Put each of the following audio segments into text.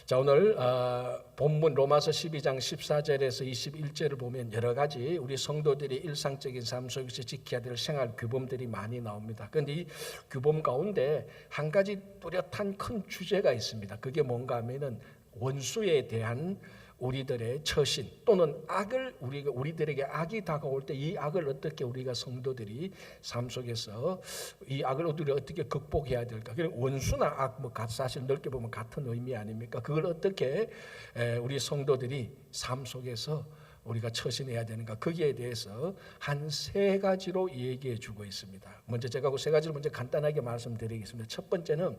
자, 오늘 본문 로마서 12장 14절에서 21절을 보면 여러 가지 우리 성도들이 일상적인 삶 속에서 지켜야 될 생활 규범들이 많이 나옵니다. 그런데 이 규범 가운데 한 가지 뚜렷한 큰 주제가 있습니다. 그게 뭔가 하면은 원수에 대한 우리들의 처신 또는 악을 우리들에게 악이 다가올 때 이 악을 어떻게 우리가 성도들이 삶 속에서 이 악을 우리가 어떻게 극복해야 될까? 원수나 악 사실 넓게 보면 같은 의미 아닙니까? 그걸 어떻게 우리 성도들이 삶 속에서 우리가 처신해야 되는가? 거기에 대해서 한 세 가지로 얘기해 주고 있습니다. 먼저 제가 그 세 가지를 먼저 간단하게 말씀드리겠습니다. 첫 번째는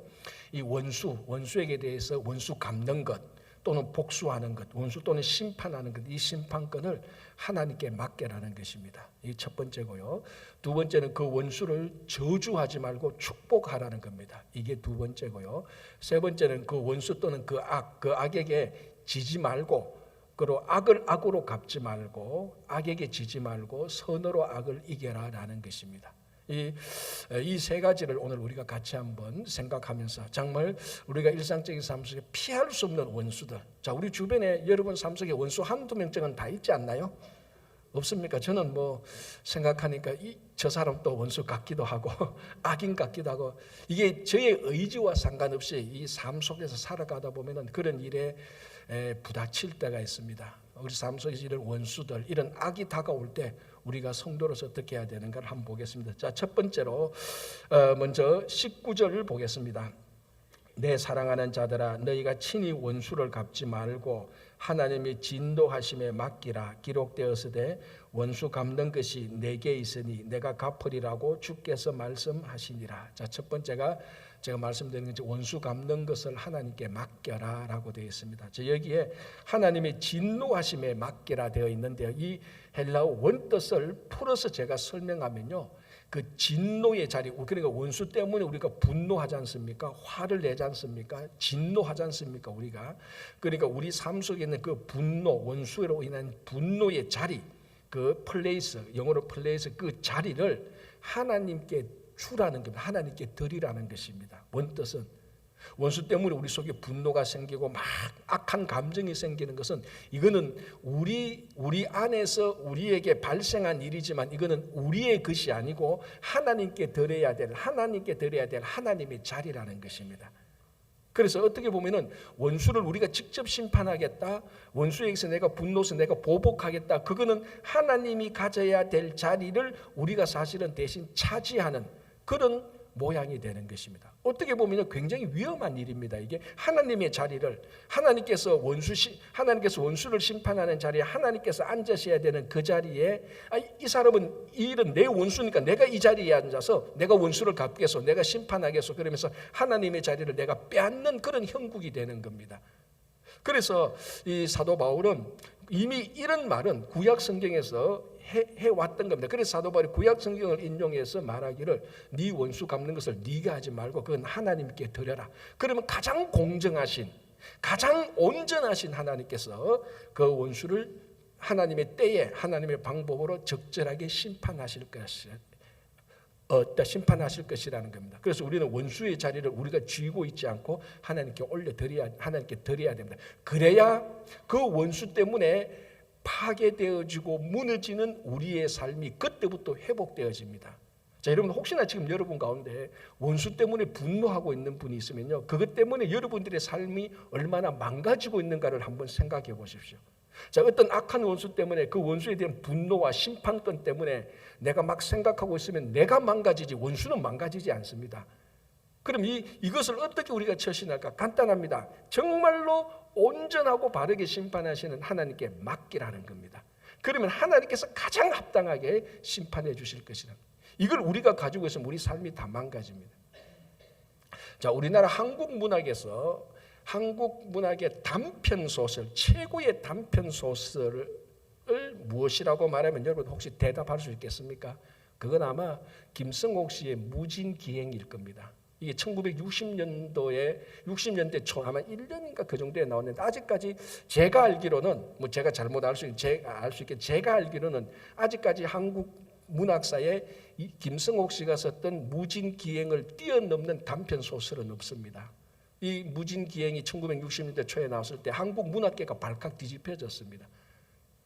이 원수에게 대해서 원수 갚는 것 또는 복수하는 것, 원수 또는 심판하는 것, 이 심판권을 하나님께 맡겨라는 것입니다. 이 첫 번째고요. 두 번째는 그 원수를 저주하지 말고 축복하라는 겁니다. 이게 두 번째고요. 세 번째는 그 원수 또는 그 악에게 지지 말고, 그리고 악을 악으로 갚지 말고, 악에게 지지 말고 선으로 악을 이겨라라는 것입니다. 이 세 가지를 오늘 우리가 같이 한번 생각하면서 정말 우리가 일상적인 삶 속에 피할 수 없는 원수들, 자, 우리 주변에 여러분 삶 속에 원수 한두 명쯤은 다 있지 않나요? 없습니까? 저는 생각하니까 저 사람 또 원수 같기도 하고 악인 같기도 하고, 이게 저의 의지와 상관없이 이 삶 속에서 살아가다 보면은 그런 일에 부닥칠 때가 있습니다. 우리 삶 속에서 이런 원수들, 이런 악이 다가올 때 우리가 성도로서 어떻게 해야 되는가를 한번 보겠습니다. 자, 첫 번째로 먼저 19절을 보겠습니다. 내 사랑하는 자들아, 너희가 친히 원수를 갚지 말고 하나님이 진노하심에 맡기라. 기록되었으되 원수 갚는 것이 내게 있으니 내가 갚으리라고 주께서 말씀하시니라. 자, 첫 번째가 제가 말씀드리는 것이 원수 갚는 것을 하나님께 맡겨라 라고 되어 있습니다. 자, 여기에 하나님의 진노하심에 맡기라 되어 있는데요, 이 헬라어 원뜻을 풀어서 제가 설명하면요, 그 진노의 자리, 그러니까 원수 때문에 우리가 분노하지 않습니까? 화를 내지 않습니까? 진노하지 않습니까? 우리가, 그러니까 우리 삶 속에 있는 그 분노, 원수로 인한 분노의 자리, 그 플레이스, 영어로 플레이스, 그 자리를 하나님께 주라는 겁니다. 하나님께 드리라는 것입니다. 원뜻은 원수 때문에 우리 속에 분노가 생기고 막 악한 감정이 생기는 것은, 이거는 우리 안에서 우리에게 발생한 일이지만 이거는 우리의 것이 아니고 하나님께 드려야 될 하나님의 자리라는 것입니다. 그래서 어떻게 보면은 원수를 우리가 직접 심판하겠다, 원수에게서 내가 분노해서 내가 보복하겠다, 그거는 하나님이 가져야 될 자리를 우리가 사실은 대신 차지하는 그런 모양이 되는 것입니다. 어떻게 보면 굉장히 위험한 일입니다. 이게 하나님의 자리를 하나님께서 원수를 심판하는 자리에 하나님께서 앉으셔야 되는 그 자리에, 이 사람은 이 일은 내 원수니까 내가 이 자리에 앉아서 내가 원수를 갚겠소, 내가 심판하겠소, 그러면서 하나님의 자리를 내가 빼앗는 그런 형국이 되는 겁니다. 그래서 이 사도 바울은 이미 이런 말은 구약 성경에서 해왔던 겁니다. 그래서 사도 바울이 구약 성경을 인용해서 말하기를 네 원수 갚는 것을 네가 하지 말고 그건 하나님께 드려라. 그러면 가장 공정하신, 가장 온전하신 하나님께서 그 원수를 하나님의 때에 하나님의 방법으로 적절하게 심판하실 것이라는 겁니다. 그래서 우리는 원수의 자리를 우리가 쥐고 있지 않고 하나님께 하나님께 드려야 됩니다. 그래야 그 원수 때문에 파괴되어지고 무너지는 우리의 삶이 그때부터 회복되어집니다. 자, 여러분, 혹시나 지금 여러분 가운데 원수 때문에 분노하고 있는 분이 있으면요, 그것 때문에 여러분들의 삶이 얼마나 망가지고 있는가를 한번 생각해 보십시오. 자, 어떤 악한 원수 때문에, 그 원수에 대한 분노와 심판권 때문에 내가 막 생각하고 있으면 내가 망가지지 원수는 망가지지 않습니다. 그럼 이것을 어떻게 우리가 처신할까? 간단합니다. 정말로 온전하고 바르게 심판하시는 하나님께 맡기라는 겁니다. 그러면 하나님께서 가장 합당하게 심판해 주실 것이라. 이걸 우리가 가지고 있으면 우리 삶이 다 망가집니다. 자, 우리나라 한국 문학의 단편 소설, 최고의 단편 소설을 무엇이라고 말하면 여러분 혹시 대답할 수 있겠습니까? 그건 아마 김성옥 씨의 무진기행일 겁니다. 이게 60년대 초 아마 1년인가 그 정도에 나왔는데, 아직까지 제가 알기로는, 제가 잘못 알 수 있게 제가 알기로는 아직까지 한국 문학사에 이 김성옥 씨가 썼던 무진기행을 뛰어넘는 단편 소설은 없습니다. 이 무진기행이 1960년대 초에 나왔을 때 한국 문학계가 발칵 뒤집혀졌습니다.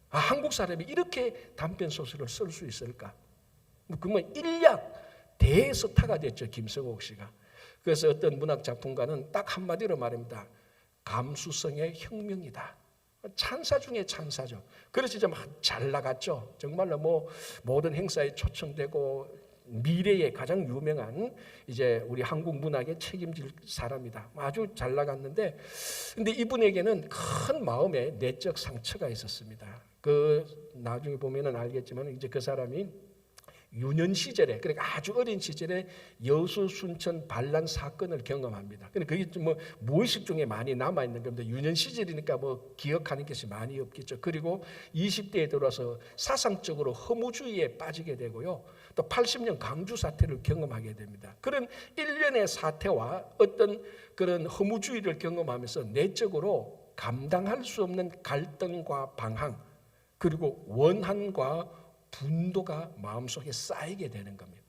한국 사람이 이렇게 단편 소설을 쓸 수 있을까? 그러면 일약 대서타가 됐죠, 김성옥 씨가. 그래서 어떤 문학 작품가는 딱 한마디로 말합니다. 감수성의 혁명이다. 찬사 중에 찬사죠. 그래서 좀 잘 나갔죠. 정말로 뭐 모든 행사에 초청되고 미래의 가장 유명한 이제 우리 한국 문학에 책임질 사람이다. 아주 잘 나갔는데, 근데 이분에게는 큰 마음의 내적 상처가 있었습니다. 그 나중에 보면은 알겠지만 이제 그 사람이 유년 시절에, 그러니까 아주 어린 시절에 여수 순천 반란 사건을 경험합니다. 그러니까 그게 뭐 무의식 중에 많이 남아 있는 겁니다. 유년 시절이니까 뭐 기억하는 것이 많이 없겠죠. 그리고 20대에 들어서 사상적으로 허무주의에 빠지게 되고요. 또 80년 강주 사태를 경험하게 됩니다. 그런 일련의 사태와 어떤 그런 허무주의를 경험하면서 내적으로 감당할 수 없는 갈등과 방황, 그리고 원한과 분노가 마음속에 쌓이게 되는 겁니다.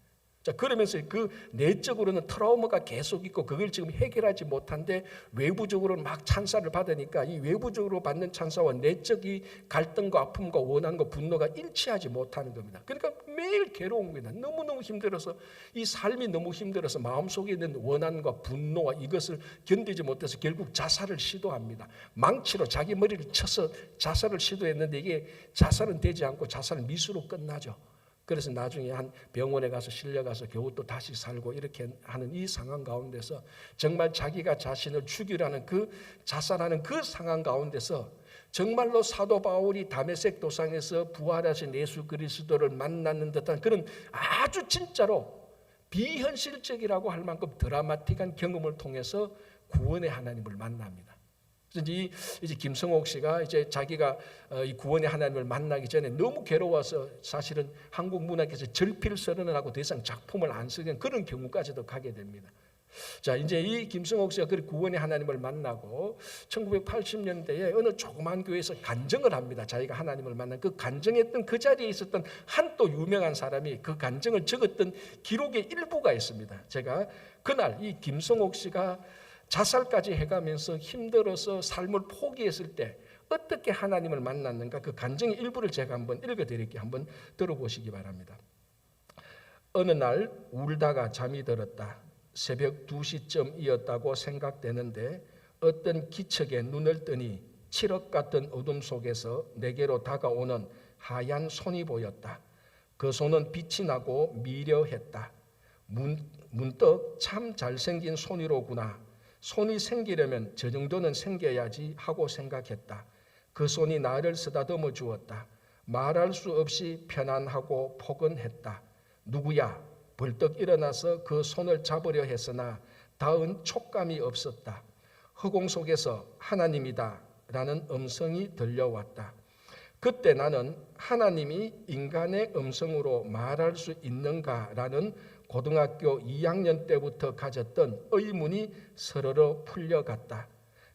자, 그러면서 그 내적으로는 트라우마가 계속 있고 그걸 지금 해결하지 못한데 외부적으로는 막 찬사를 받으니까 이 외부적으로 받는 찬사와 내적 이 갈등과 아픔과 원한과 분노가 일치하지 못하는 겁니다. 그러니까 매일 괴로운 겁니다. 너무너무 힘들어서, 이 삶이 너무 힘들어서 마음속에 있는 원한과 분노와 이것을 견디지 못해서 결국 자살을 시도합니다. 망치로 자기 머리를 쳐서 자살을 시도했는데 이게 자살은 되지 않고 자살 미수로 끝나죠. 그래서 나중에 한 병원에 가서 실려가서 겨우 또 다시 살고 이렇게 하는 이 상황 가운데서 정말 자기가 자신을 죽이라는 그 자살하는 그 상황 가운데서 정말로 사도 바울이 다메섹 도상에서 부활하신 예수 그리스도를 만나는 듯한 그런 아주 진짜로 비현실적이라고 할 만큼 드라마틱한 경험을 통해서 구원의 하나님을 만납니다. 이제 김성옥 씨가 이제 자기가 이 구원의 하나님을 만나기 전에 너무 괴로워서 사실은 한국 문학에서 절필선언을 하고 더 이상 작품을 안 쓰는 그런 경우까지도 가게 됩니다. 자, 이제 이 김성옥 씨가 그 구원의 하나님을 만나고 1980년대에 어느 조그만 교회에서 간증을 합니다. 자기가 하나님을 만난 그 간증했던 그 자리에 있었던 한 또 유명한 사람이 그 간증을 적었던 기록의 일부가 있습니다. 제가 그날 이 김성옥 씨가 자살까지 해가면서 힘들어서 삶을 포기했을 때 어떻게 하나님을 만났는가, 그 간증의 일부를 제가 한번 읽어드릴게요. 한번 들어보시기 바랍니다. 어느 날 울다가 잠이 들었다. 새벽 2시쯤이었다고 생각되는데 어떤 기척에 눈을 뜨니 칠흑 같은 어둠 속에서 내게로 다가오는 하얀 손이 보였다. 그 손은 빛이 나고 미려했다. 문득 참 잘생긴 손이로구나. 손이 생기려면 저 정도는 생겨야지 하고 생각했다. 그 손이 나를 쓰다듬어 주었다. 말할 수 없이 편안하고 포근했다. 누구야? 벌떡 일어나서 그 손을 잡으려 했으나 닿은 촉감이 없었다. 허공 속에서 하나님이다 라는 음성이 들려왔다. 그때 나는 하나님이 인간의 음성으로 말할 수 있는가라는 고등학교 2학년 때부터 가졌던 의문이 서러러 풀려갔다.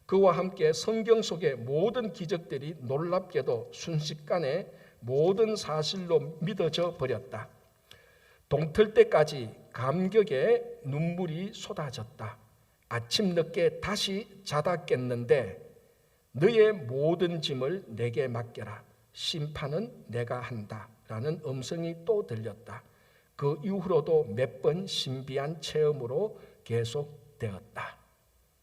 그와 함께 성경 속의 모든 기적들이 놀랍게도 순식간에 모든 사실로 믿어져 버렸다. 동틀 때까지 감격에 눈물이 쏟아졌다. 아침 늦게 다시 자다 깼는데 너의 모든 짐을 내게 맡겨라. 심판은 내가 한다. 라는 음성이 또 들렸다. 그 이후로도 몇 번 신비한 체험으로 계속되었다.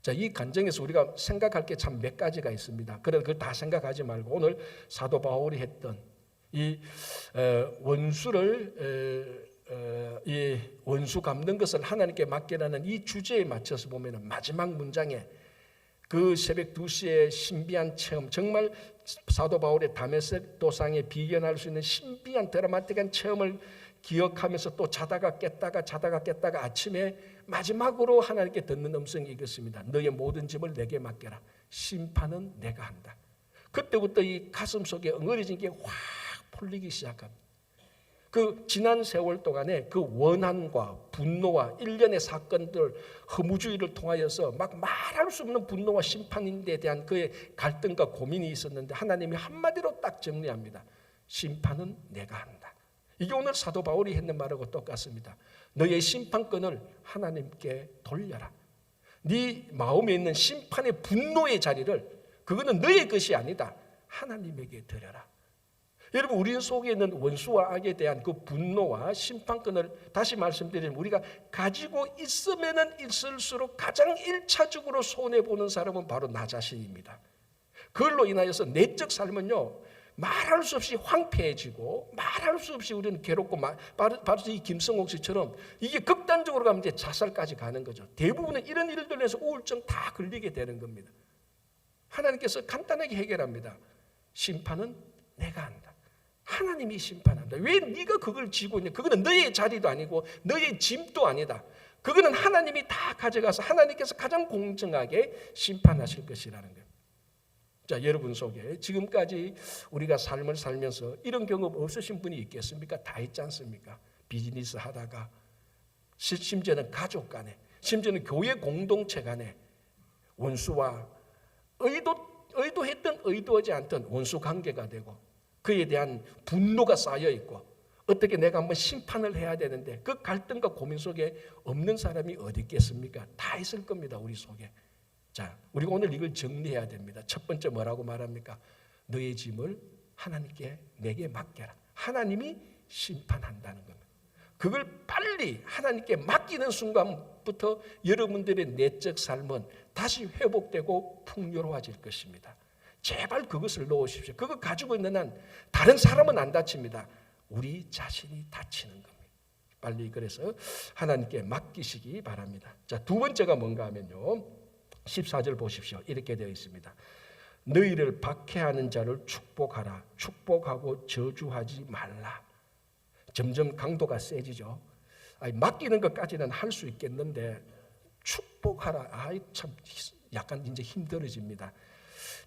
자, 이 간증에서 우리가 생각할 게 참 몇 가지가 있습니다. 그래서 그걸 다 생각하지 말고 오늘 사도 바울이 했던 이 원수 갚는 것을 하나님께 맡기라는 이 주제에 맞춰서 보면은 마지막 문장에 그 새벽 2시의 신비한 체험, 정말 사도 바울의 다메섹 도상에 비견할 수 있는 신비한 드라마틱한 체험을 기억하면서 또 자다가 깼다가 아침에 마지막으로 하나님께 듣는 음성이 이것입니다. 너의 모든 짐을 내게 맡겨라. 심판은 내가 한다. 그때부터 이 가슴 속에 엉어리진 게 확 풀리기 시작합니다. 그 지난 세월 동안에 그 원한과 분노와 일련의 사건들, 허무주의를 통하여서 막 말할 수 없는 분노와 심판인데 대한 그의 갈등과 고민이 있었는데 하나님이 한마디로 딱 정리합니다. 심판은 내가 한다. 이게 오늘 사도 바울이 했는 말하고 똑같습니다. 너의 심판권을 하나님께 돌려라. 네 마음에 있는 심판의 분노의 자리를 그거는 너의 것이 아니다. 하나님에게 드려라. 여러분 우리 속에 있는 원수와 악에 대한 그 분노와 심판권을 다시 말씀드리면 우리가 가지고 있으면 있을수록 가장 1차적으로 손해보는 사람은 바로 나 자신입니다. 그걸로 인하여서 내적 삶은요 말할 수 없이 황폐해지고 말할 수 없이 우리는 괴롭고 바로 이 김성옥 씨처럼 이게 극단적으로 가면 이제 자살까지 가는 거죠. 대부분은 이런 일들로 해서 우울증 다 걸리게 되는 겁니다. 하나님께서 간단하게 해결합니다. 심판은 내가 한다. 하나님이 심판한다. 왜 네가 그걸 지고 있냐? 그거는 너의 자리도 아니고 너의 짐도 아니다. 그거는 하나님이 다 가져가서 하나님께서 가장 공정하게 심판하실 것이라는 거예요. 자, 여러분 속에 지금까지 우리가 삶을 살면서 이런 경험 없으신 분이 있겠습니까? 다 있지 않습니까? 비즈니스 하다가 심지어는 가족 간에 심지어는 교회 공동체 간에 원수와 의도했든 의도하지 않든 원수 관계가 되고 그에 대한 분노가 쌓여 있고 어떻게 내가 한번 심판을 해야 되는데 그 갈등과 고민 속에 없는 사람이 어디 있겠습니까? 다 있을 겁니다. 우리 속에. 자, 우리가 오늘 이걸 정리해야 됩니다. 첫 번째 뭐라고 말합니까? 너의 짐을 하나님께 내게 맡겨라. 하나님이 심판한다는 겁니다. 그걸 빨리 하나님께 맡기는 순간부터 여러분들의 내적 삶은 다시 회복되고 풍요로워질 것입니다. 제발 그것을 넣으십시오. 그거 가지고 있는 한 다른 사람은 안 다칩니다. 우리 자신이 다치는 겁니다. 빨리 그래서 하나님께 맡기시기 바랍니다. 자, 두 번째가 뭔가 하면요. 14절 보십시오. 이렇게 되어 있습니다. 너희를 박해하는 자를 축복하라. 축복하고 저주하지 말라. 점점 강도가 세지죠. 맡기는 것까지는 할 수 있겠는데 축복하라. 참 약간 이제 힘들어집니다.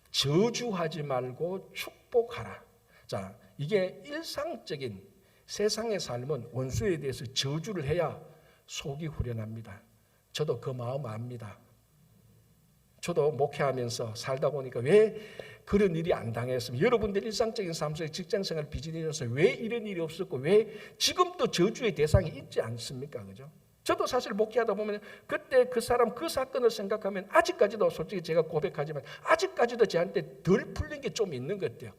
저주하지 말고 축복하라. 자, 이게 일상적인 세상의 삶은 원수에 대해서 저주를 해야 속이 후련합니다. 저도 그 마음 압니다. 저도 목회하면서 살다 보니까 왜 그런 일이 안 당했으면 여러분들 일상적인 삶 속에 직장생활 비즈니스에서 왜 이런 일이 없었고 왜 지금도 저주의 대상이 있지 않습니까? 그죠? 저도 사실 목회하다 보면 그때 그 사람 그 사건을 생각하면 아직까지도 솔직히 제가 고백하지만 아직까지도 저한테 덜 풀린 게 좀 있는 것 같아요.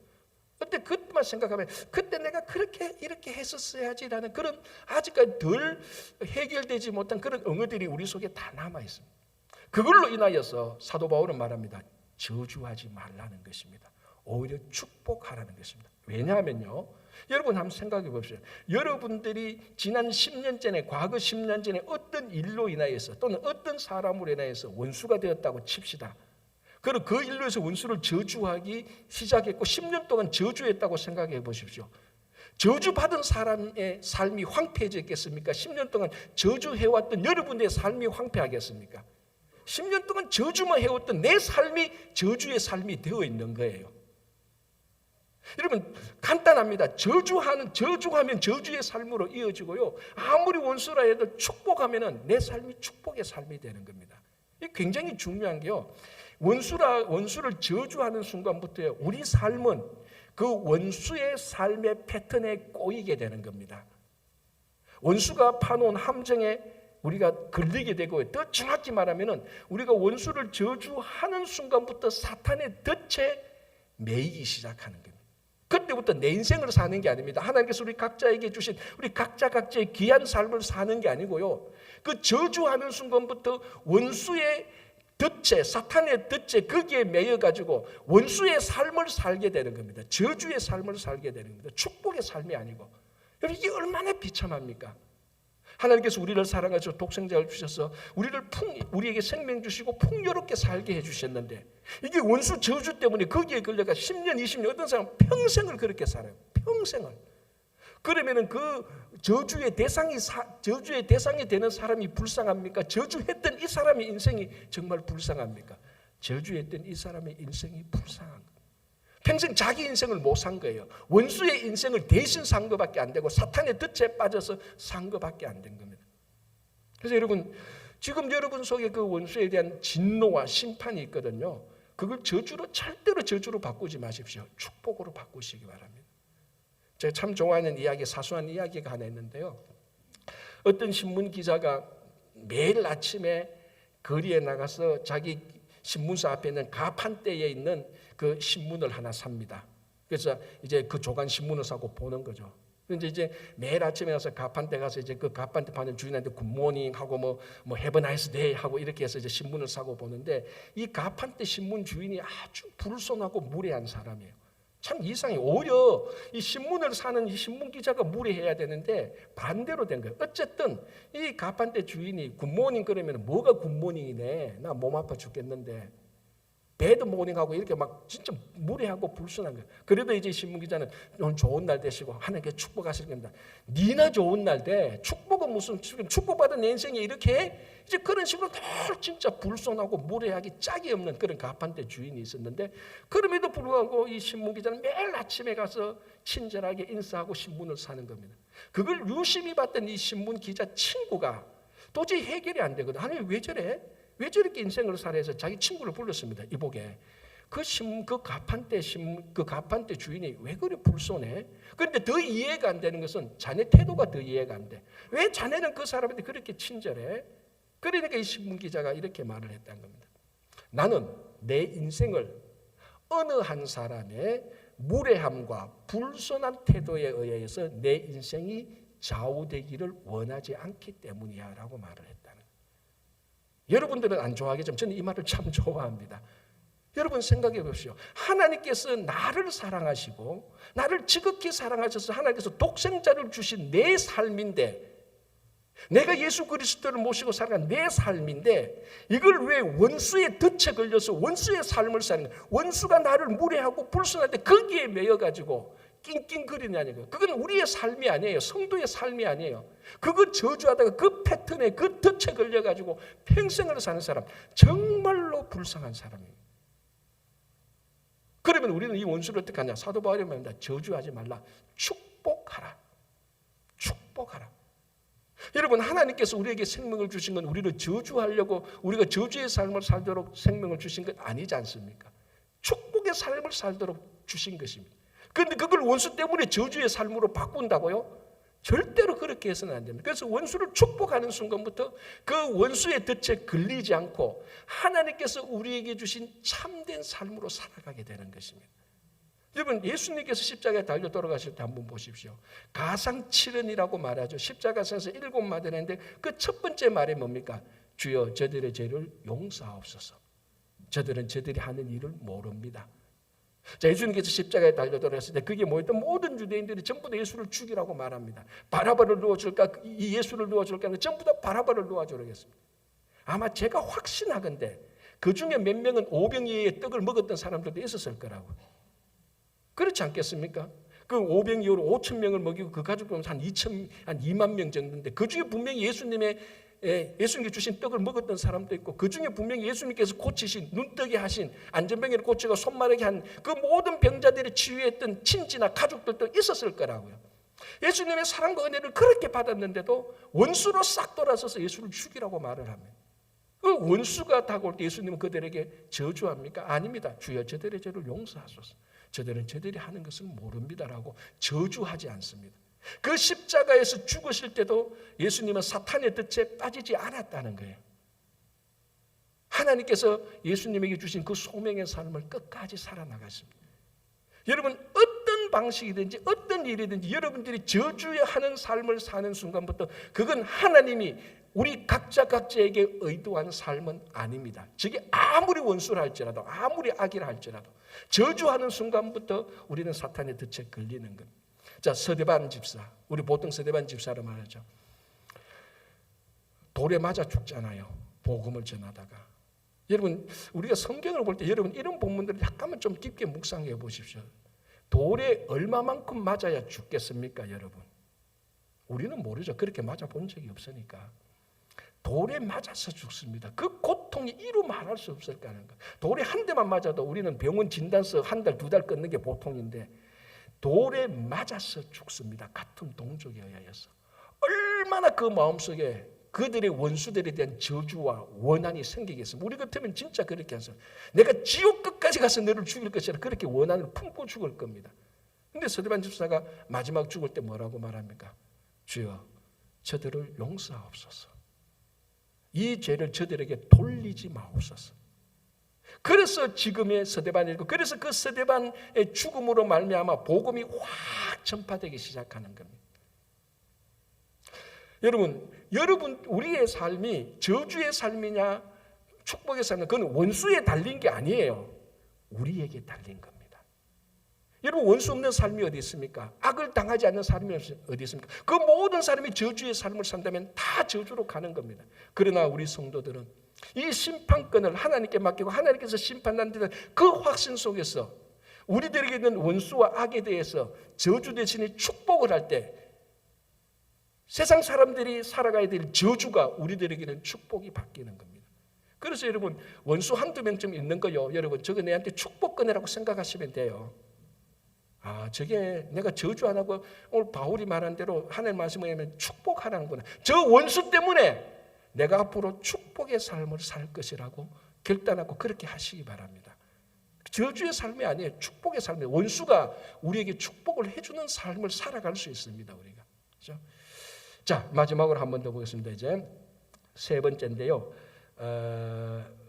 그때 그것만 생각하면 그때 내가 그렇게 이렇게 했었어야지라는 그런 아직까지 덜 해결되지 못한 그런 응어들이 우리 속에 다 남아 있습니다. 그걸로 인하여서 사도 바울은 말합니다. 저주하지 말라는 것입니다. 오히려 축복하라는 것입니다. 왜냐하면요. 여러분 한번 생각해 봅시다. 여러분들이 지난 10년 전에 과거 10년 전에 어떤 일로 인하여서 또는 어떤 사람으로 인하여서 원수가 되었다고 칩시다. 그리고 그 일로 해서 원수를 저주하기 시작했고 10년 동안 저주했다고 생각해 보십시오. 저주받은 사람의 삶이 황폐해졌겠습니까? 10년 동안 저주해왔던 여러분의 삶이 황폐하겠습니까? 10년 동안 저주만 해왔던 내 삶이 저주의 삶이 되어 있는 거예요. 여러분 간단합니다. 저주하면 저주의 삶으로 이어지고요. 아무리 원수라 해도 축복하면은 내 삶이 축복의 삶이 되는 겁니다. 이게 굉장히 중요한 게요. 원수를 저주하는 순간부터요. 우리 삶은 그 원수의 삶의 패턴에 꼬이게 되는 겁니다. 원수가 파놓은 함정에 우리가 걸리게 되고 더 정확히 말하면은 우리가 원수를 저주하는 순간부터 사탄의 덫에 매이기 시작하는 겁니다. 그때부터 내 인생을 사는 게 아닙니다. 하나님께서 우리 각자에게 주신 우리 각자의 귀한 삶을 사는 게 아니고요. 그 저주하는 순간부터 원수의 덫에 사탄의 덫에 거기에 매여가지고 원수의 삶을 살게 되는 겁니다. 저주의 삶을 살게 되는 겁니다. 축복의 삶이 아니고. 여러분 이게 얼마나 비참합니까? 하나님께서 우리를 사랑하셔서 독생자를 주셔서 우리에게 생명 주시고 풍요롭게 살게 해주셨는데 이게 원수 저주 때문에 거기에 걸려가 10년 20년 어떤 사람은 평생을 그렇게 살아요. 평생을. 그러면은 그 저주의 대상이 되는 사람이 불쌍합니까? 저주했던 이 사람의 인생이 정말 불쌍합니까? 저주했던 이 사람의 인생이 불쌍한 거예요. 평생 자기 인생을 못 산 거예요. 원수의 인생을 대신 산 것밖에 안 되고 사탄의 덫에 빠져서 산 것밖에 안 된 겁니다. 그래서 여러분 지금 여러분 속에 그 원수에 대한 진노와 심판이 있거든요. 그걸 절대로 저주로 바꾸지 마십시오. 축복으로 바꾸시기 바랍니다. 제가 참 좋아하는 이야기, 사소한 이야기가 하나 있는데요. 어떤 신문 기자가 매일 아침에 거리에 나가서 자기 신문사 앞에 있는 가판대에 있는 그 신문을 하나 삽니다. 그래서 이제 그 조간 신문을 사고 보는 거죠. 근데 이제 매일 아침에 가서 가판대 가서 이제 그 가판대 파는 주인한테 굿모닝 하고 뭐 have a nice day 하고 이렇게 해서 이제 신문을 사고 보는데, 이 가판대 신문 주인이 아주 불손하고 무례한 사람이에요. 참 이상해. 오히려 이 신문을 사는 이 신문 기자가 무례해야 되는데 반대로 된 거예요. 어쨌든 이 가판대 주인이 굿모닝 그러면 뭐가 굿모닝이네, 나 몸 아파 죽겠는데, 배드 모닝하고 이렇게 막 진짜 무례하고 불순한 거예요. 그래도 이제 신문 기자는 오늘 좋은 날 되시고 하나님께 축복하시는 겁니다. 니나 좋은 날 돼. 축복은 무슨 축복받은 내 인생에 이렇게 해? 이제 그런 식으로 늘 진짜 불손하고 무례하기 짝이 없는 그런 가판대 주인이 있었는데, 그럼에도 불구하고 이 신문 기자는 매일 아침에 가서 친절하게 인사하고 신문을 사는 겁니다. 그걸 유심히 봤던 이 신문 기자 친구가 도저히 해결이 안 되거든. 하나님 왜 저래? 왜 저렇게 인생을 살아 해서 자기 친구를 불렀습니다. 이복에. 그 가판대 주인이 왜 그래 불손해? 그런데 더 이해가 안 되는 것은 자네 태도가 더 이해가 안 돼. 왜 자네는 그 사람한테 그렇게 친절해? 그러니까 이 신문 기자가 이렇게 말을 했다는 겁니다. 나는 내 인생을 어느 한 사람의 무례함과 불손한 태도에 의해서 내 인생이 좌우되기를 원하지 않기 때문이야 라고 말을 했다는 거예요. 여러분들은 안 좋아하겠지만 저는 이 말을 참 좋아합니다. 여러분 생각해 보십시오. 하나님께서 나를 사랑하시고 나를 지극히 사랑하셔서 하나님께서 독생자를 주신 내 삶인데, 내가 예수 그리스도를 모시고 살아간 내 삶인데, 이걸 왜 원수의 덫에 걸려서 원수의 삶을 사는 거예요. 원수가 나를 무례하고 불순한데 거기에 매여가지고 낑낑거리냐는, 그건 우리의 삶이 아니에요. 성도의 삶이 아니에요. 그거 저주하다가 그 패턴에 그 덫에 걸려가지고 평생을 사는 사람, 정말로 불쌍한 사람입니다. 그러면 우리는 이 원수를 어떻게 하냐? 사도 바울이 말합니다. 저주하지 말라. 축복하라. 축복하라. 여러분, 하나님께서 우리에게 생명을 주신 건 우리를 저주하려고, 우리가 저주의 삶을 살도록 생명을 주신 것 아니지 않습니까? 축복의 삶을 살도록 주신 것입니다. 그런데 그걸 원수 때문에 저주의 삶으로 바꾼다고요? 절대로 그렇게 해서는 안 됩니다. 그래서 원수를 축복하는 순간부터 그 원수의 덫에 걸리지 않고 하나님께서 우리에게 주신 참된 삶으로 살아가게 되는 것입니다. 여러분, 예수님께서 십자가에 달려 돌아가실 때 한번 보십시오. 가상칠언이라고 말하죠. 십자가에서 7마디를 했는데 그 첫 번째 말이 뭡니까? 주여 저들의 죄를 용서하옵소서. 저들은 저들이 하는 일을 모릅니다. 자, 예수님께서 십자가에 달려 돌아갔을 때 그게 뭐였던 모든 유대인들이 전부 다 예수를 죽이라고 말합니다. 바라바를 놓아줄까? 이 예수를 놓아줄까? 전부 다 바라바를 놓아주겠습니다. 아마 제가 확신하건대 그 중에 몇 명은 오병이어의 떡을 먹었던 사람들도 있었을 거라고. 그렇지 않겠습니까? 그 오병이어로 5,000명을 먹이고 그 가족 보면 한 2만 명 정도인데, 그 중에 분명히 예수님께 주신 떡을 먹었던 사람도 있고, 그 중에 분명히 예수님께서 고치신, 눈뜨게 하신, 안전병이를 고치고 손마르게 한 그 모든 병자들이 치유했던 친지나 가족들도 있었을 거라고요. 예수님의 사랑과 은혜를 그렇게 받았는데도 원수로 싹 돌아서서 예수를 죽이라고 말을 합니다. 그 원수가 다가올 때 예수님은 그들에게 저주합니까? 아닙니다. 주여 저들의 죄를 용서하소서. 저들은 저들이 하는 것을 모릅니다라고 저주하지 않습니다. 그 십자가에서 죽으실 때도 예수님은 사탄의 덫에 빠지지 않았다는 거예요. 하나님께서 예수님에게 주신 그 소명의 삶을 끝까지 살아나갔습니다. 여러분, 어떤 방식이든지 어떤 일이든지 여러분들이 저주하는 삶을 사는 순간부터 그건 하나님이 우리 각자에게 의도한 삶은 아닙니다. 저게 아무리 원수라 할지라도, 아무리 악이라 할지라도 저주하는 순간부터 우리는 사탄의 덫에 걸리는 겁니다. 자, 서대반 집사, 우리 보통 서대반 집사로 말하죠. 돌에 맞아 죽잖아요. 복음을 전하다가. 여러분, 우리가 성경을 볼 때 여러분 이런 본문들을 약간만 좀 깊게 묵상해 보십시오. 돌에 얼마만큼 맞아야 죽겠습니까, 여러분? 우리는 모르죠. 그렇게 맞아 본 적이 없으니까. 돌에 맞아서 죽습니다. 그 고통이 이루 말할 수 없을 거라는 거예요. 돌에 한 대만 맞아도 우리는 병원 진단서 한 달, 2달 끊는 게 보통인데, 돌에 맞아서 죽습니다. 같은 동족에 의해서. 얼마나 그 마음속에 그들의 원수들에 대한 저주와 원한이 생기겠습니까? 우리 같으면 진짜 그렇게 하죠. 내가 지옥 끝까지 가서 너를 죽일 것이라 그렇게 원한을 품고 죽을 겁니다. 그런데 서대반 집사가 마지막 죽을 때 뭐라고 말합니까? 주여 저들을 용서하옵소서. 이 죄를 저들에게 돌리지 마옵소서. 그래서 지금의 스데반이고, 그래서 그 스데반의 죽음으로 말미암아 복음이 확 전파되기 시작하는 겁니다. 여러분 우리의 삶이 저주의 삶이냐 축복의 삶이냐, 그건 원수에 달린 게 아니에요. 우리에게 달린 겁니다. 여러분, 원수 없는 삶이 어디 있습니까? 악을 당하지 않는 삶이 어디 있습니까? 그 모든 사람이 저주의 삶을 산다면 다 저주로 가는 겁니다. 그러나 우리 성도들은 이 심판권을 하나님께 맡기고 하나님께서 심판하는 그 확신 속에서 우리들에게 있는 원수와 악에 대해서 저주 대신에 축복을 할 때 세상 사람들이 살아가야 될 저주가 우리들에게는 축복이 바뀌는 겁니다. 그래서 여러분, 원수 한두 명쯤 있는 거요, 여러분 저거 내한테 축복권이라고 생각하시면 돼요. 저게 내가 저주 안 하고 오늘 바울이 말한 대로 하나님 말씀을 하면 축복하라는구나. 저 원수 때문에 내가 앞으로 축복의 삶을 살 것이라고 결단하고 그렇게 하시기 바랍니다. 저주의 삶이 아니에요. 축복의 삶이에요. 원수가 우리에게 축복을 해주는 삶을 살아갈 수 있습니다. 우리가. 그렇죠? 자, 마지막으로 한 번 더 보겠습니다. 이제 세 번째인데요.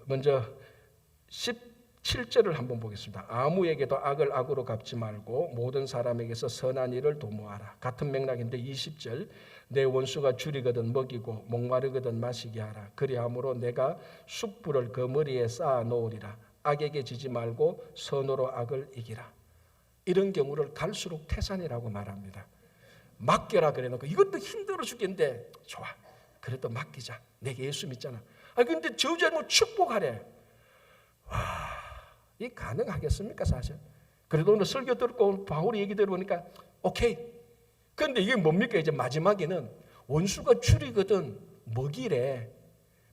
먼저 17절을 한번 보겠습니다. 아무에게도 악을 악으로 갚지 말고 모든 사람에게서 선한 일을 도모하라. 같은 맥락인데 20절, 내 원수가 줄이거든 먹이고 목마르거든 마시게 하라. 그리함으로 내가 숯불을 그 머리에 쌓아 놓으리라. 악에게 지지 말고 선으로 악을 이기라. 이런 경우를 갈수록 태산이라고 말합니다. 맡겨라 그래놓고 이것도 힘들어 죽겠는데 좋아, 그래도 맡기자. 내게 예수 믿잖아. 근데 저주하면 축복하래. 이 가능하겠습니까 사실? 그래도 오늘 설교 듣고 바울이 얘기 들어보니까 오케이. 그런데 이게 뭡니까? 이제 마지막에는 원수가 줄이거든 먹이래,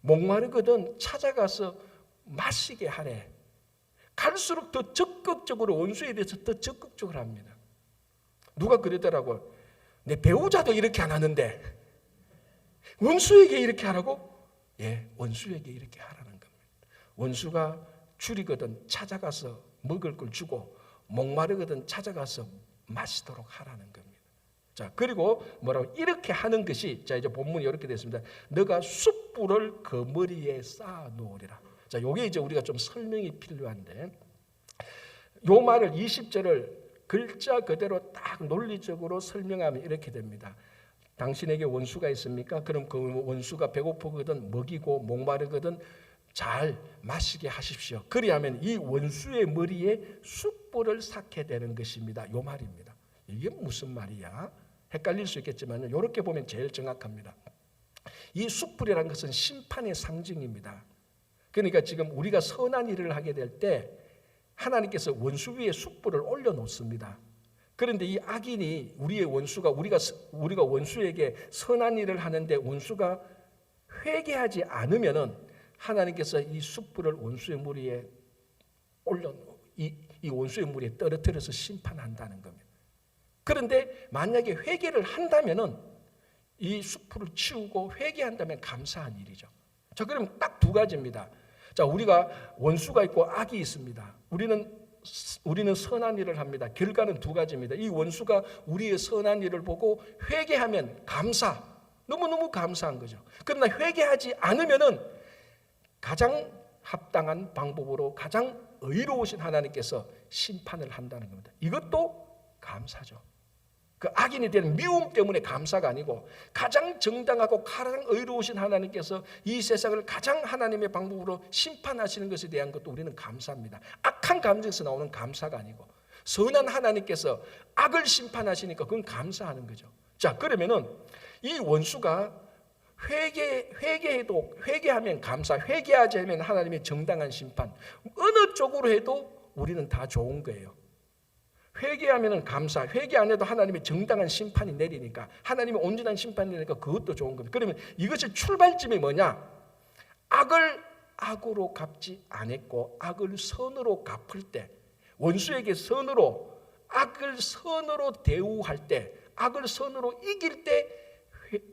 목마르거든 찾아가서 마시게 하래. 갈수록 더 적극적으로 원수에 대해서 더 적극적으로 합니다. 누가 그러더라고, 내 배우자도 이렇게 안 하는데 원수에게 이렇게 하라고? 예, 원수에게 이렇게 하라는 겁니다. 원수가 줄이거든 찾아가서 먹을 걸 주고 목마르거든 찾아가서 마시도록 하라는 겁니다. 자, 그리고 뭐라고? 이렇게 하는 것이, 자 이제 본문이 이렇게 됐습니다. 너가 숯불을 그 머리에 쌓아 놓으리라. 자, 요게 이제 우리가 좀 설명이 필요한데, 요 말을 20절을 글자 그대로 딱 논리적으로 설명하면 이렇게 됩니다. 당신에게 원수가 있습니까? 그럼 그 원수가 배고프거든 먹이고 목마르거든 잘 마시게 하십시오. 그리하면 이 원수의 머리에 숯불을 쌓게 되는 것입니다. 요 말입니다. 이게 무슨 말이야? 헷갈릴 수 있겠지만 이렇게 보면 제일 정확합니다. 이 숯불이라는 것은 심판의 상징입니다. 그러니까 지금 우리가 선한 일을 하게 될 때 하나님께서 원수 위에 숯불을 올려놓습니다. 그런데 이 악인이, 우리의 원수가, 우리가 원수에게 선한 일을 하는데 원수가 회개하지 않으면은 하나님께서 이 숯불을 원수의 머리에 이 원수의 머리에 떨어뜨려서 심판한다는 겁니다. 그런데 만약에 회개를 한다면은 이 숯불을 치우고 회개한다면 감사한 일이죠. 자, 그럼 딱 두 가지입니다. 자, 우리가 원수가 있고 악이 있습니다. 우리는 선한 일을 합니다. 결과는 두 가지입니다. 이 원수가 우리의 선한 일을 보고 회개하면 감사, 너무너무 감사한 거죠. 그러나 회개하지 않으면은 가장 합당한 방법으로 가장 의로우신 하나님께서 심판을 한다는 겁니다. 이것도 감사죠. 그 악인에 대한 미움 때문에 감사가 아니고 가장 정당하고 가장 의로우신 하나님께서 이 세상을 가장 하나님의 방법으로 심판하시는 것에 대한 것도 우리는 감사합니다. 악한 감정에서 나오는 감사가 아니고 선한 하나님께서 악을 심판하시니까 그건 감사하는 거죠. 자, 그러면은 이 원수가 회개하면 감사, 회개하지 않으면 하나님의 정당한 심판, 어느 쪽으로 해도 우리는 다 좋은 거예요. 회개하면 감사, 회개 안 해도 하나님의 정당한 심판이 내리니까, 하나님의 온전한 심판이 내리니까 그것도 좋은 겁니다. 그러면 이것의 출발점이 뭐냐? 악을 악으로 갚지 않았고 악을 선으로 갚을 때, 원수에게 선으로, 악을 선으로 대우할 때, 악을 선으로 이길 때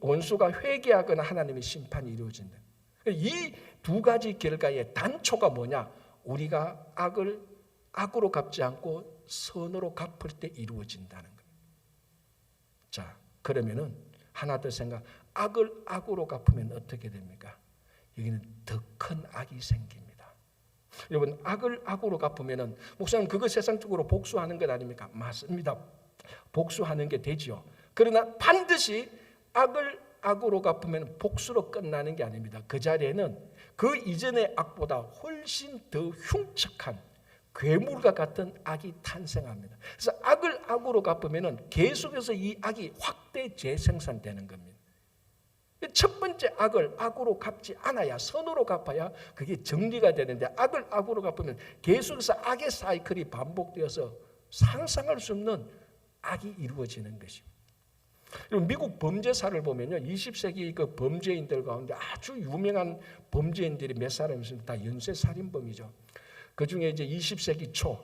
원수가 회개하거나 하나님의 심판이 이루어진다. 이 두 가지 결과의 단초가 뭐냐? 우리가 악을 악으로 갚지 않고 선으로 갚을 때 이루어진다는 거예요. 자, 그러면은 하나 더 생각, 악을 악으로 갚으면 어떻게 됩니까? 여기는 더 큰 악이 생깁니다. 여러분, 악을 악으로 갚으면은, 목사님 그거 세상적으로 복수하는 것 아닙니까? 맞습니다. 복수하는 게 되지요. 그러나 반드시 악을 악으로 갚으면 복수로 끝나는 게 아닙니다. 그 자리에는 그 이전의 악보다 훨씬 더 흉측한 괴물과 같은 악이 탄생합니다. 그래서 악을 악으로 갚으면 계속해서 이 악이 확대 재생산되는 겁니다. 첫 번째 악을 악으로 갚지 않아야, 선으로 갚아야 그게 정리가 되는데, 악을 악으로 갚으면 계속해서 악의 사이클이 반복되어서 상상할 수 없는 악이 이루어지는 것입니다. 미국 범죄사를 보면요, 20세기 그 범죄인들 가운데 아주 유명한 범죄인들이 몇 사람 있습니다. 다 연쇄 살인범이죠. 그 중에 이제 20세기 초,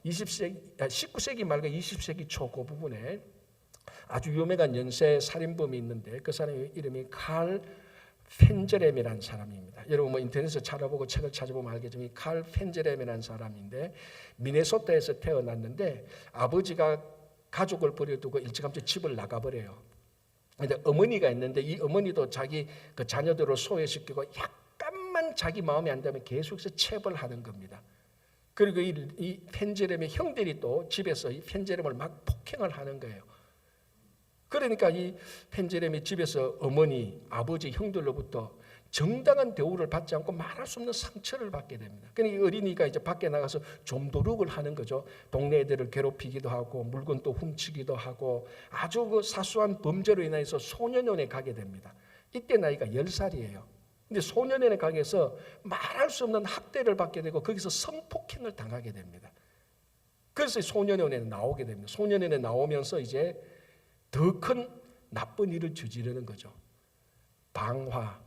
19세기 말과 20세기 초 그 부분에 아주 유명한 연쇄 살인범이 있는데, 그 사람의 이름이 칼 펜제렘이라는 사람입니다. 여러분 뭐 인터넷에서 찾아보고 책을 찾아보면 알겠지만, 이 칼 펜제렘이라는 사람인데 미네소타에서 태어났는데 아버지가 가족을 버려두고 일찌감치 집을 나가버려요. 근데 어머니가 있는데 이 어머니도 자기 그 자녀들을 소외시키고 약간만 자기 마음에 안 들면 계속해서 체벌하는 겁니다. 그리고 이 펜제렘의 형들이 또 집에서 이 펜제렘을 막 폭행을 하는 거예요. 그러니까 이 펜제렘이 집에서 어머니, 아버지, 형들로부터 정당한 대우를 받지 않고 말할 수 없는 상처를 받게 됩니다. 그러니까 이 어린이가 이제 밖에 나가서 좀도둑을 하는 거죠. 동네 애들을 괴롭히기도 하고 물건도 훔치기도 하고 아주 그 사소한 범죄로 인해서 소년원에 가게 됩니다. 이때 나이가 10살이에요. 근데 소년원에 가게해서 말할 수 없는 학대를 받게 되고 거기서 성폭행을 당하게 됩니다. 그래서 소년원에 나오게 됩니다. 소년원에 나오면서 이제 더 큰 나쁜 일을 저지르는 거죠. 방화,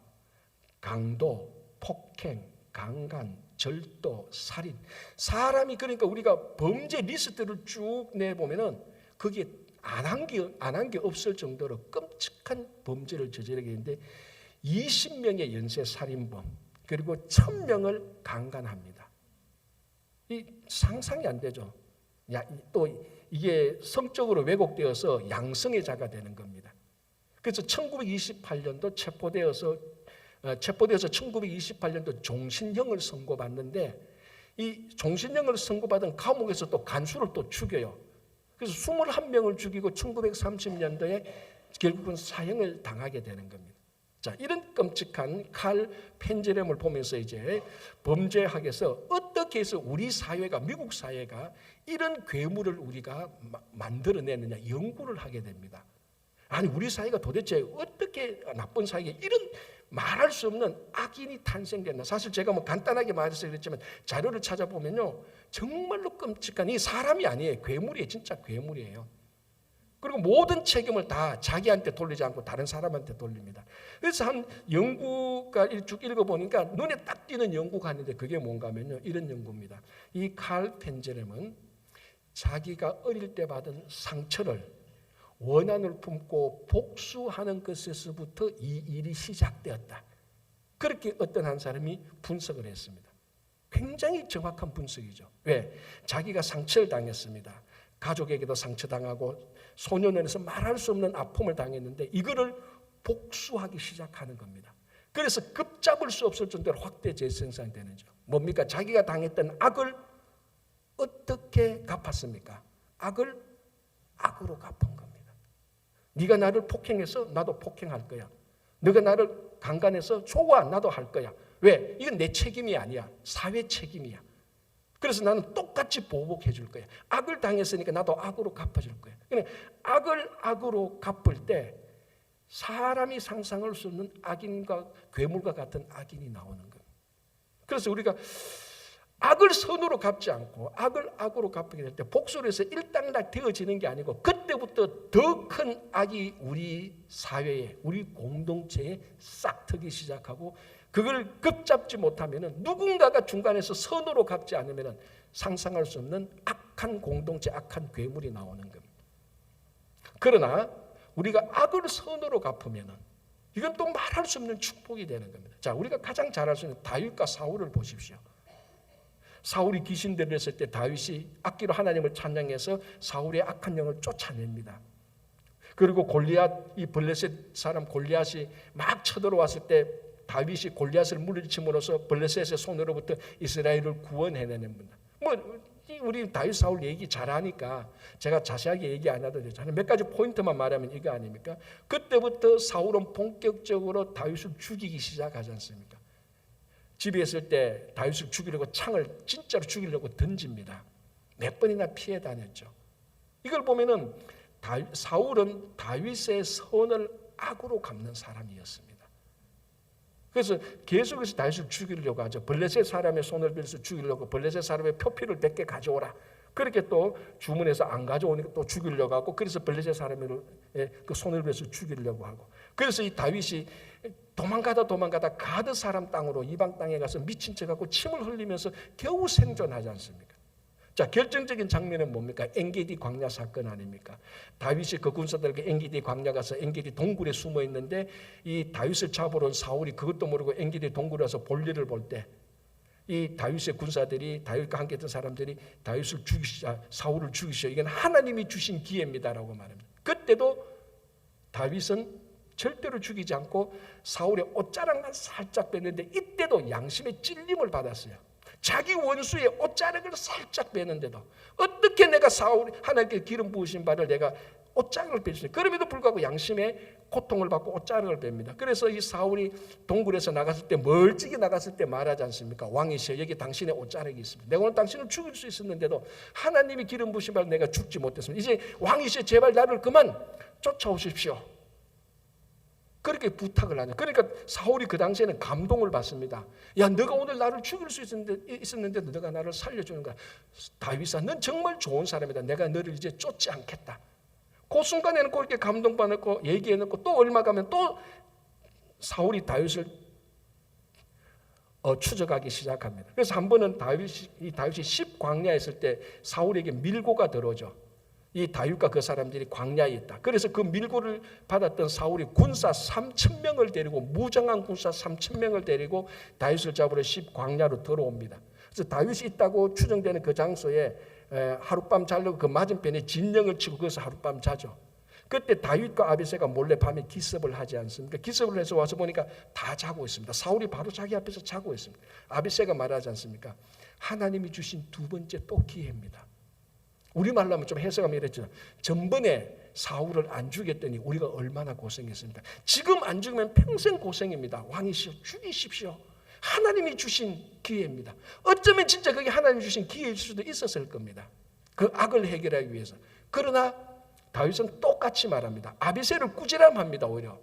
강도, 폭행, 강간, 절도, 살인. 사람이, 그러니까 우리가 범죄 리스트를 쭉 내보면은 거기에 안 한 게 없을 정도로 끔찍한 범죄를 저지르게 되는데 20명의 연쇄 살인범, 그리고 1000명을 강간합니다. 이 상상이 안 되죠. 또 이게 성적으로 왜곡되어서 양성의 자가 되는 겁니다. 그래서 1928년도 체포되어서 1928년도 종신형을 선고받는데, 이 종신형을 선고받은 감옥에서 또 간수를 또 죽여요. 그래서 21명을 죽이고 1930년도에 결국은 사형을 당하게 되는 겁니다. 자, 이런 끔찍한 칼 펜제렘을 보면서 이제 범죄학에서 어떻게 해서 우리 사회가, 미국 사회가 이런 괴물을 우리가 만들어내느냐 연구를 하게 됩니다. 아니, 우리 사회가 도대체 어떻게 나쁜 사회에 이런 말할 수 없는 악인이 탄생됐나. 사실 제가 뭐 간단하게 말해서 그랬지만 자료를 찾아보면요, 정말로 끔찍한, 이 사람이 아니에요. 괴물이에요. 진짜 괴물이에요. 그리고 모든 책임을 다 자기한테 돌리지 않고 다른 사람한테 돌립니다. 그래서 한 연구가 쭉 읽어보니까 눈에 딱 띄는 연구가 있는데 그게 뭔가 하면요, 이런 연구입니다. 이 칼 펜제렘은 자기가 어릴 때 받은 상처를 원한을 품고 복수하는 것에서부터 이 일이 시작되었다. 그렇게 어떤 한 사람이 분석을 했습니다. 굉장히 정확한 분석이죠. 왜? 자기가 상처를 당했습니다. 가족에게도 상처당하고 소년원에서 말할 수 없는 아픔을 당했는데 이거를 복수하기 시작하는 겁니다. 그래서 급잡을 수 없을 정도로 확대 재생산되는 거죠. 뭡니까? 자기가 당했던 악을 어떻게 갚았습니까? 악을 악으로 갚은 겁니다. 네가 나를 폭행해서 나도 폭행할 거야. 네가 나를 강간해서 좋아, 나도 할 거야. 왜? 이건 내 책임이 아니야. 사회 책임이야. 그래서 나는 똑같이 보복해 줄 거야. 악을 당했으니까 나도 악으로 갚아줄 거야. 그러니까 악을 악으로 갚을 때 사람이 상상할 수 없는 악인과 괴물과 같은 악인이 나오는 거예요. 그래서 우리가 악을 선으로 갚지 않고 악을 악으로 갚게 될 때 복수를 해서 일당락 되어지는 게 아니고 그때부터 더 큰 악이 우리 사회에, 우리 공동체에 싹 트기 시작하고, 그걸 급잡지 못하면 누군가가 중간에서 선으로 갚지 않으면 상상할 수 없는 악한 공동체, 악한 괴물이 나오는 겁니다. 그러나 우리가 악을 선으로 갚으면 이건 또 말할 수 없는 축복이 되는 겁니다. 자, 우리가 가장 잘 알 수 있는 다윗과 사울을 보십시오. 사울이 귀신 들렸을 때 다윗이 악기로 하나님을 찬양해서 사울의 악한 영을 쫓아냅니다. 그리고 골리앗, 이 블레셋 사람 골리앗이 막 쳐들어왔을 때 다윗이 골리앗을 물리침으로써 블레셋의 손으로부터 이스라엘을 구원해내냅니다. 우리 다윗 사울 얘기 잘하니까 제가 자세하게 얘기 안 해도 되잖아요. 몇 가지 포인트만 말하면 이거 아닙니까? 그때부터 사울은 본격적으로 다윗을 죽이기 시작하지 않습니까? 집에 있을 때 다윗을 죽이려고 창을 진짜로 죽이려고 던집니다. 몇 번이나 피해 다녔죠. 이걸 보면은 사울은 다윗의 선을 악으로 갚는 사람이었습니다. 그래서 계속해서 다윗을 죽이려고 하죠. 블레셋 사람의 손을 빌어서 죽이려고, 블레셋 사람의 표피를 100개 가져오라. 그렇게 또 주문해서 안 가져오니까 또 죽이려고 하고, 그래서 블레셋 사람의 그 손을 빌어서 죽이려고 하고, 그래서 이 다윗이 도망가다 가드 사람 땅으로, 이방 땅에 가서 미친 척하고 침을 흘리면서 겨우 생존하지 않습니까? 자, 결정적인 장면은 뭡니까? 엔게디 광야 사건 아닙니까? 다윗이 그 군사들에게 엔게디 광야 가서 엔게디 동굴에 숨어 있는데, 이 다윗을 잡으러 온 사울이 그것도 모르고 엔게디 동굴에 와서 볼일을 볼 때, 이 다윗의 군사들이, 다윗과 함께 했던 사람들이 다윗을 죽이시자, 사울을 죽이시오, 이건 하나님이 주신 기회입니다라고 말합니다. 그때도 다윗은 절대로 죽이지 않고 사울의 옷자락만 살짝 뺐는데, 이때도 양심의 찔림을 받았어요. 자기 원수의 옷자락을 살짝 빼는데도 어떻게 내가 하나님께 기름 부으신 바를 내가 옷자락을 뺐어요. 그럼에도 불구하고 양심의 고통을 받고 옷자락을 뺍니다. 그래서 이 사울이 동굴에서 나갔을 때, 멀찍이 나갔을 때 말하지 않습니까? 왕이시여, 여기 당신의 옷자락이 있습니다. 내가 오늘 당신을 죽일 수 있었는데도 하나님이 기름 부으신 바를 내가 죽지 못했습니다. 이제 왕이시여, 제발 나를 그만 쫓아오십시오. 그렇게 부탁을 하냐. 그러니까 사울이 그 당시에는 감동을 받습니다. 야, 너가 오늘 나를 죽일 수 있었는데 너가 나를 살려주는 거야. 다윗아, 넌 정말 좋은 사람이다. 내가 너를 이제 쫓지 않겠다. 그 순간에는 그렇게 감동받고 얘기해놓고, 또 얼마 가면 또 사울이 다윗을 추적하기 시작합니다. 그래서 한 번은 다윗이 10광야에 있을 때 사울에게 밀고가 들어오죠. 이 다윗과 그 사람들이 광야에 있다. 그래서 그 밀고를 받았던 사울이 군사 3,000명을 데리고, 무장한 군사 3,000명을 데리고 다윗을 잡으러 10광야로 들어옵니다. 그래서 다윗이 있다고 추정되는 그 장소에 하룻밤 자려고 그 맞은편에 진영을 치고 거기서 하룻밤 자죠. 그때 다윗과 아비새가 몰래 밤에 기습을 하지 않습니까? 기습을 해서 와서 보니까 다 자고 있습니다. 사울이 바로 자기 앞에서 자고 있습니다. 아비새가 말하지 않습니까? 하나님이 주신 두 번째 또 기회입니다. 우리말로 하면 좀 해석하면 이랬죠. 전번에 사울을 안 죽였더니 우리가 얼마나 고생했습니다. 지금 안 죽으면 평생 고생입니다. 왕이시여, 죽이십시오. 하나님이 주신 기회입니다. 어쩌면 진짜 그게 하나님이 주신 기회일 수도 있었을 겁니다. 그 악을 해결하기 위해서. 그러나 다윗은 똑같이 말합니다. 아비새를 꾸지람합니다. 오히려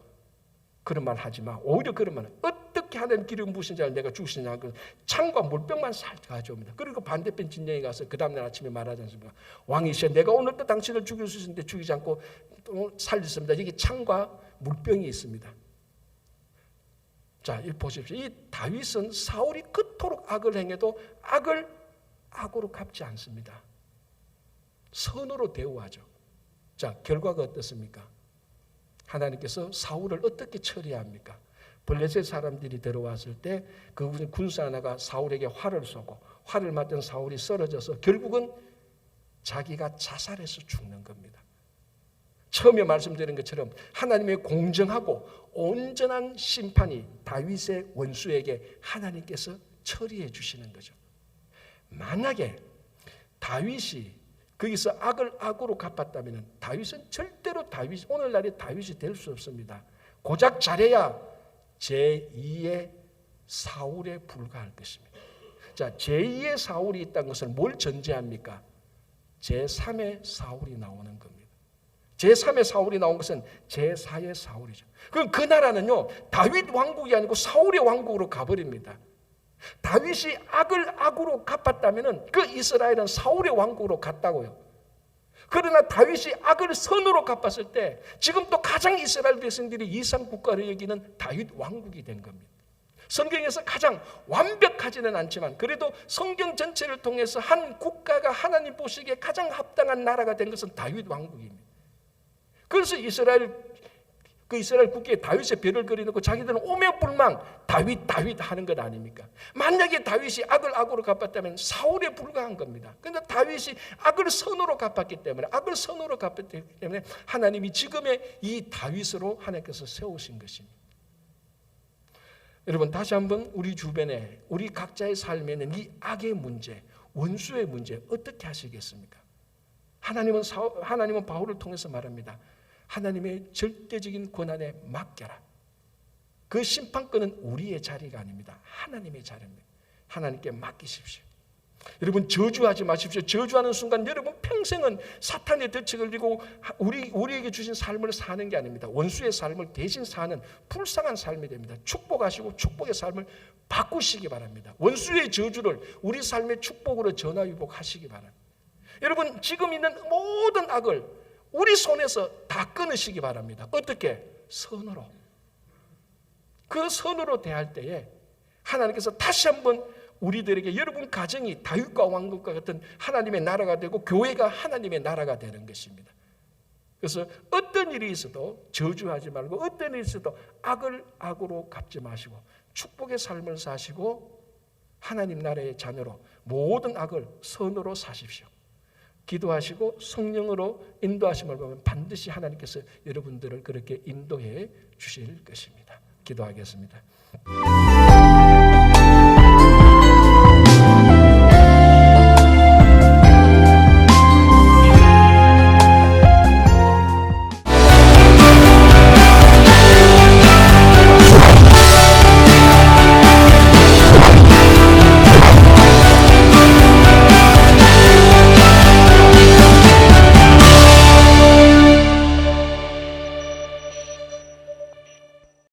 그런 말 하지 마. 오히려 그런 말, 어떻게 하나님 기름 부으신 자를 내가 죽이시냐, 창과 물병만 살짝 가져옵니다. 그리고 반대편 진영에 가서 그 다음날 아침에 말하지 않습니까? 왕이시여, 내가 오늘 또 당신을 죽일 수 있는데 죽이지 않고 또 살렸습니다. 여기 창과 물병이 있습니다. 자, 이 보십시오. 이 다윗은 사울이 그토록 악을 행해도 악을 악으로 갚지 않습니다. 선으로 대우하죠. 자, 결과가 어떻습니까? 하나님께서 사울을 어떻게 처리합니까? 블레셋 사람들이 들어왔을 때 그 군사 하나가 사울에게 활을 쏘고, 활을 맞던 사울이 쓰러져서 결국은 자기가 자살해서 죽는 겁니다. 처음에 말씀드린 것처럼 하나님의 공정하고 온전한 심판이 다윗의 원수에게 하나님께서 처리해 주시는 거죠. 만약에 다윗이 거기서 악을 악으로 갚았다면 다윗은 절대로 오늘날의 다윗이 될 수 없습니다. 고작 잘해야 제2의 사울에 불과할 것입니다. 자, 제2의 사울이 있다는 것은 뭘 전제합니까? 제3의 사울이 나오는 겁니다. 제3의 사울이 나온 것은 제4의 사울이죠. 그럼 그 나라는요, 다윗 왕국이 아니고 사울의 왕국으로 가버립니다. 다윗이 악을 악으로 갚았다면 그 이스라엘은 사울의 왕국으로 갔다고요. 그러나 다윗이 악을 선으로 갚았을 때 지금 또 가장 이스라엘 백성들이 이상 국가를 여기는 다윗 왕국이 된 겁니다. 성경에서 가장 완벽하지는 않지만 그래도 성경 전체를 통해서 한 국가가 하나님 보시기에 가장 합당한 나라가 된 것은 다윗 왕국입니다. 그래서 이스라엘 국기에 다윗의 별을 그려놓고 자기들은 오매불망 다윗 하는 것 아닙니까? 만약에 다윗이 악을 악으로 갚았다면 사울에 불과한 겁니다. 그런데 다윗이 악을 선으로 갚았기 때문에 하나님이 지금의 이 다윗으로 하나님께서 세우신 것입니다. 여러분 다시 한번 우리 주변에 우리 각자의 삶에는 이 악의 문제, 원수의 문제 어떻게 하시겠습니까? 하나님은 바울을 통해서 말합니다. 하나님의 절대적인 권한에 맡겨라. 그 심판권은 우리의 자리가 아닙니다. 하나님의 자리입니다. 하나님께 맡기십시오. 여러분 저주하지 마십시오. 저주하는 순간 여러분 평생은 사탄의 덫을 지고 우리에게 주신 삶을 사는 게 아닙니다. 원수의 삶을 대신 사는 불쌍한 삶이 됩니다. 축복하시고 축복의 삶을 바꾸시기 바랍니다. 원수의 저주를 우리 삶의 축복으로 전화위복하시기 바랍니다. 여러분 지금 있는 모든 악을 우리 손에서 다 끊으시기 바랍니다. 어떻게? 선으로. 그 선으로 대할 때에 하나님께서 다시 한번 우리들에게 여러분 가정이 다윗과 왕국과 같은 하나님의 나라가 되고 교회가 하나님의 나라가 되는 것입니다. 그래서 어떤 일이 있어도 저주하지 말고 어떤 일이 있어도 악을 악으로 갚지 마시고 축복의 삶을 사시고 하나님 나라의 자녀로 모든 악을 선으로 사십시오. 기도하시고 성령으로 인도하심을 보면 반드시 하나님께서 여러분들을 그렇게 인도해 주실 것입니다. 기도하겠습니다.